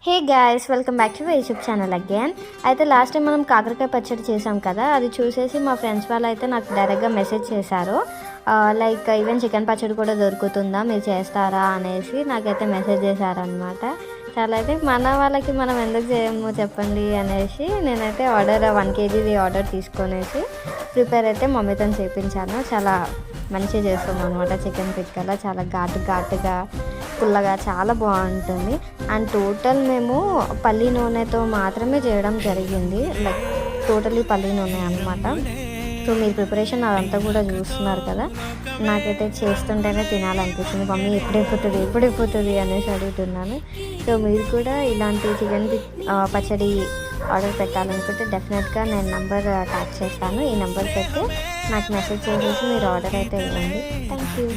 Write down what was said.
Hey guys, welcome back to my YouTube channel again. అయితే last time మనం కాకరకాయ పచ్చడి చేసాం కదా, అది చూసేసి మా ఫ్రెండ్స్ వాళ్ళు అయితే నాకు డైరెక్ట్గా మెసేజ్ చేశారు. లైక్ ఈవెన్ చికెన్ పచ్చడి కూడా దొరుకుతుందా, మీరు చేస్తారా అనేసి నాకైతే మెసేజ్ చేశారనమాట. చాలా అయితే మన వాళ్ళకి మనం ఎందుకు చేయము చెప్పండి అనేసి నేనైతే 1 kg ఆర్డర్ తీసుకొనేసి ప్రిపేర్ అయితే మమ్మీతో చేయించాను. చాలా మంచిగా చేస్తాం అనమాట. చికెన్ పిక్కల చాలా ఘాటుగా పుల్లగా చాలా బాగుంటుంది. అండ్ టోటల్ మేము పల్లి నూనెతో మాత్రమే చేయడం జరిగింది. లైక్ టోటలీ పల్లి నూనె అనమాట. సో మీరు ప్రిపరేషన్ అదంతా కూడా చూస్తున్నారు కదా, నాకైతే చేస్తుంటేనే తినాలనిపిస్తుంది. మమ్మీ ఎప్పుడైపోతుంది అనేసి అడుగుతున్నాను. సో మీరు కూడా ఇలాంటి చికెన్ పచ్చడి ఆర్డర్ పెట్టాలనుకుంటే డెఫినెట్గా నేను నెంబర్ ట్యాగ్ చేస్తాను. ఈ నెంబర్ పెట్టి నాకు మెసేజ్ చేసేసి మీరు ఆర్డర్ అయితే ఇవ్వండి. Thank you.